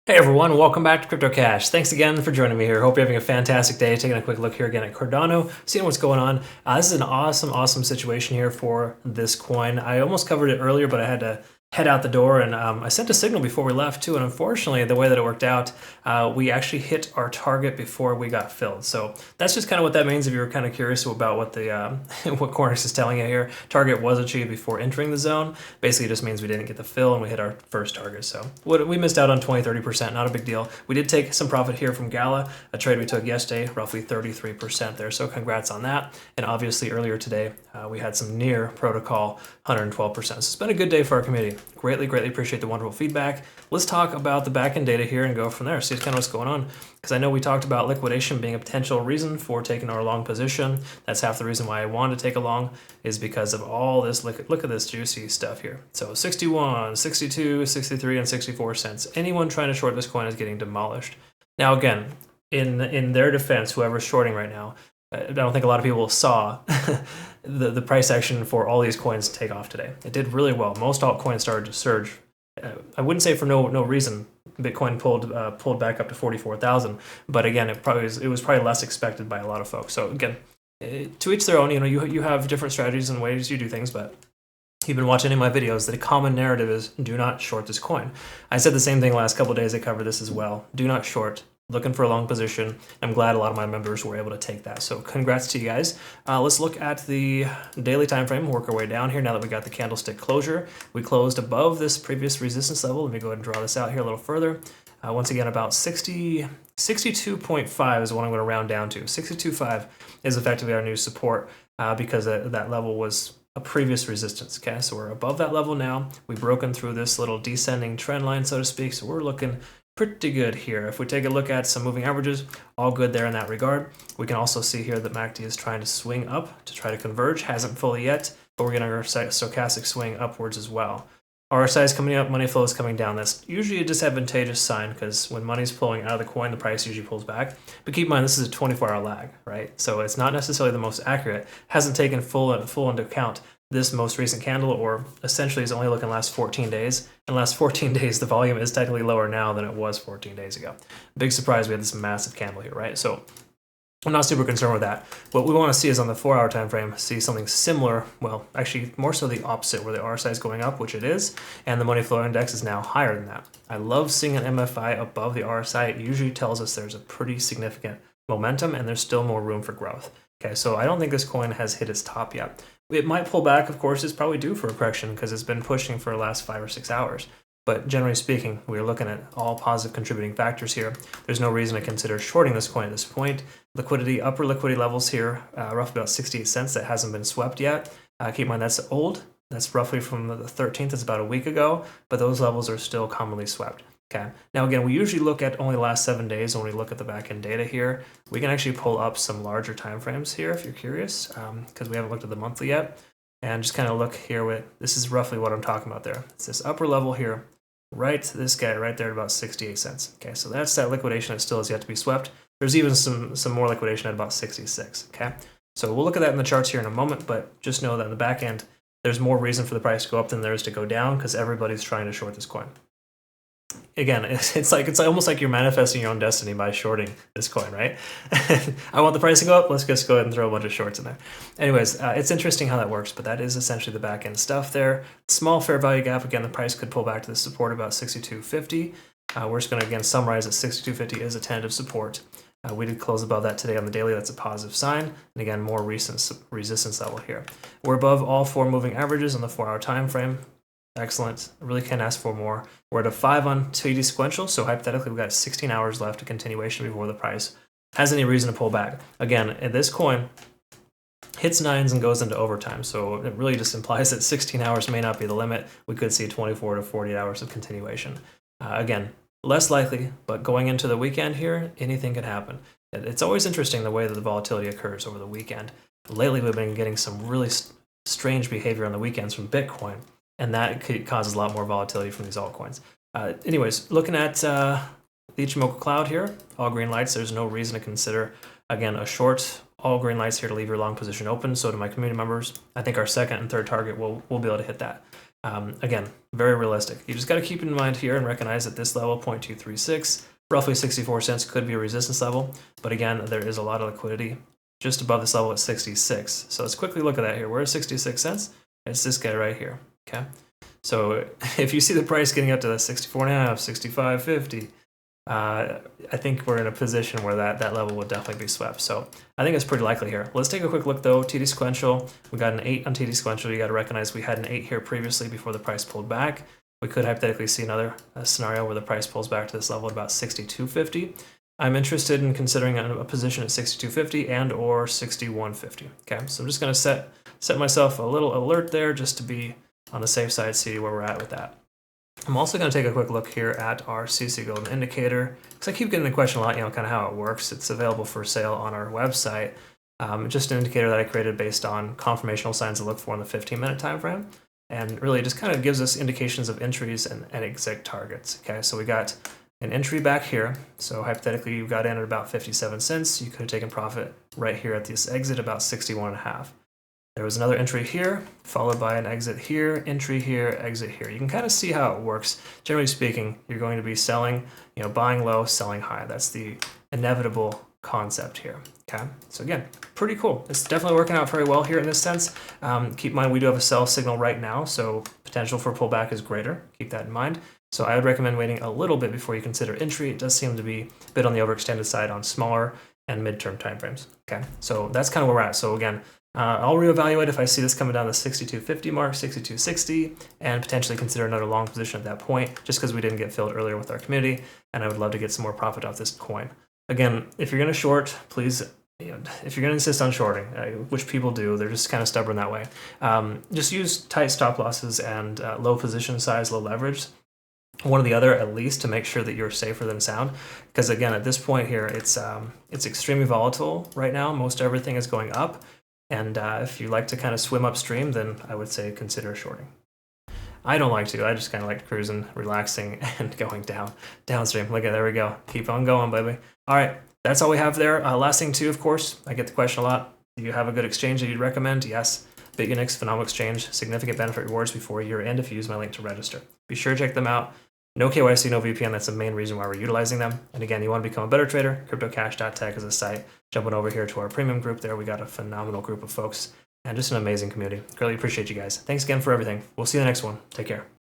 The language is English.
Hey everyone, welcome back to Crypto Cash. Thanks again for joining me here. Hope you're having a fantastic day. Taking a quick look here again at Cardano, seeing what's going on. This is an awesome situation here for this coin. I almost covered it earlier, but I had to head out the door, and I sent a signal before we left too, and unfortunately the way that it worked out, we actually hit our target before we got filled. So that's just kind of what that means if you were kind of curious about what the what Cornix is telling you here. Target was achieved before entering the zone. Basically it just means we didn't get the fill and we hit our first target. So we missed out on 20-30%, not a big deal. We did take some profit here from Gala, a trade we took yesterday, roughly 33% there, so congrats on that. And obviously earlier today we had some near protocol 112%. So it's been a good day for our community. Greatly appreciate the wonderful feedback. Let's talk about the backend data here and go from there. See kind of what's going on. Because I know we talked about liquidation being a potential reason for taking our long position. That's half the reason why I wanted to take a long, is because of all this. Look at this juicy stuff here. So 61, 62, 63, and 64 cents. Anyone trying to short this coin is getting demolished. Now again, in their defense, whoever's shorting right now, I don't think a lot of people saw the price action for all these coins take off today. It did really well. Most altcoins started to surge. I wouldn't say for no reason. Bitcoin pulled back up to 44,000, but again, it was probably less expected by a lot of folks. So again, to each their own. You know, you have different strategies and ways you do things, but you've been watching any of my videos, that a common narrative is do not short this coin. I said the same thing last couple of days. I covered this as well. Do not short. Looking for a long position. I'm glad a lot of my members were able to take that. So congrats to you guys. Let's look at the daily time frame, work our way down here now that we got the candlestick closure. We closed above this previous resistance level. Let me go ahead and draw this out here a little further. Once again, about 62.5 is what I'm going to round down to. 62.5 is effectively our new support because that level was a previous resistance. Okay, so we're above that level now. We've broken through this little descending trend line, so to speak. So we're looking pretty good here. If we take a look at some moving averages, all good there in that regard. We can also see here that MACD is trying to swing up to try to converge. Hasn't fully yet, but we're getting our stochastic swing upwards as well. RSI is coming up, money flow is coming down. That's usually a disadvantageous sign because when money's flowing out of the coin, the price usually pulls back. But keep in mind, this is a 24-hour lag, right? So it's not necessarily the most accurate. Hasn't taken full into account this most recent candle, or essentially is only looking last 14 days. In the last 14 days, the volume is technically lower now than it was 14 days ago. Big surprise, we had this massive candle here, right? So I'm not super concerned with that. What we want to see is on the 4-hour time frame, see something similar, well, actually more so the opposite, where the RSI is going up, which it is, and the money flow index is now higher than that. I love seeing an MFI above the RSI. It usually tells us there's a pretty significant momentum and there's still more room for growth. Okay, so I don't think this coin has hit its top yet. It might pull back, of course. It's probably due for a correction because it's been pushing for the last 5 or 6 hours. But generally speaking, we're looking at all positive contributing factors here. There's no reason to consider shorting this coin at this point. Liquidity, upper liquidity levels here, roughly about 68 cents. That hasn't been swept yet. Keep in mind, that's old. That's roughly from the 13th. It's about a week ago, but those levels are still commonly swept. Okay. Now again, we usually look at only the last 7 days when we look at the back-end data here. We can actually pull up some larger time frames here if you're curious, because we haven't looked at the monthly yet. And just kind of look here with, this is roughly what I'm talking about there. It's this upper level here, right, this guy right there at about 68 cents. Okay, so that's that liquidation that still has yet to be swept. There's even some more liquidation at about 66, okay? So we'll look at that in the charts here in a moment, but just know that in the back end, there's more reason for the price to go up than there is to go down because everybody's trying to short this coin. Again, it's almost like you're manifesting your own destiny by shorting this coin, right? I want the price to go up. Let's just go ahead and throw a bunch of shorts in there. Anyways, it's interesting how that works, but that is essentially the back end stuff there. Small fair value gap. Again, the price could pull back to the support about 62.50. We're just going to again summarize that 62.50 is a tentative support. We did close above that today on the daily. That's a positive sign. And again, more recent resistance level here. We're above all 4 moving averages on the 4-hour time frame. Excellent. I really can't ask for more. We're at a 5 on TD sequential, so hypothetically we've got 16 hours left of continuation before the price has any reason to pull back. Again, this coin hits 9s and goes into overtime, so it really just implies that 16 hours may not be the limit. We could see 24 to 48 hours of continuation. Again, less likely, but going into the weekend here, anything could happen. It's always interesting the way that the volatility occurs over the weekend. Lately, we've been getting some really strange behavior on the weekends from Bitcoin, and that causes a lot more volatility from these altcoins. Anyways, looking at the Ichimoku Cloud here, all green lights. There's no reason to consider, again, a short. All green lights here to leave your long position open. So to my community members, I think our second and third target, we'll be able to hit that. Again, very realistic. You just got to keep in mind here and recognize that this level, 0.236, roughly 64 cents, could be a resistance level. But again, there is a lot of liquidity just above this level at 66. So let's quickly look at that here. Where's 66 cents? It's this guy right here. Okay. So if you see the price getting up to the 64.5, 65.50, I think we're in a position where that level would definitely be swept. So I think it's pretty likely here. Let's take a quick look though. TD sequential, we got an 8 on TD sequential. You got to recognize we had an 8 here previously before the price pulled back. We could hypothetically see another scenario where the price pulls back to this level at about 62.50. I'm interested in considering a position at 62.50 and or 61.50. Okay, so I'm just going to set myself a little alert there just to be on the safe side, see where we're at with that. I'm also going to take a quick look here at our CC Golden Indicator, because I keep getting the question a lot, kind of how it works. It's available for sale on our website. Just an indicator that I created based on conformational signs to look for in the 15-minute time frame, and really just kind of gives us indications of entries and exit targets. Okay, so we got an entry back here. So hypothetically, you got in at about 57 cents. You could have taken profit right here at this exit about 61.5. There was another entry here, followed by an exit here, entry here, exit here. You can kind of see how it works. Generally speaking, you're going to be selling, buying low, selling high. That's the inevitable concept here. Okay, so again, pretty cool. It's definitely working out very well here in this sense. Keep in mind, we do have a sell signal right now, so potential for pullback is greater. Keep that in mind. So I would recommend waiting a little bit before you consider entry. It does seem to be a bit on the overextended side on smaller and midterm timeframes. Okay, so that's kind of where we're at. So again, I'll reevaluate if I see this coming down the 62.50 mark, 62.60, and potentially consider another long position at that point, just because we didn't get filled earlier with our community, and I would love to get some more profit off this coin. Again, if you're going to short, please, if you're going to insist on shorting, which people do, they're just kind of stubborn that way, just use tight stop losses and low position size, low leverage. One or the other at least, to make sure that you're safer than sound, because again, at this point here, it's extremely volatile right now. Most everything is going up. And if you like to kind of swim upstream, then I would say consider shorting. I don't like to. I just kind of like cruising, relaxing, and going downstream. Look at, there we go. Keep on going, baby. All right, that's all we have there. Last thing too, of course, I get the question a lot. Do you have a good exchange that you'd recommend? Yes. Bitunix, phenomenal exchange, significant benefit rewards before year end if you use my link to register. Be sure to check them out. No KYC, no VPN. That's the main reason why we're utilizing them. And again, you want to become a better trader, cryptocash.tech is a site. Jumping over here to our premium group there, we got a phenomenal group of folks and just an amazing community. Greatly appreciate you guys. Thanks again for everything. We'll see you in the next one. Take care.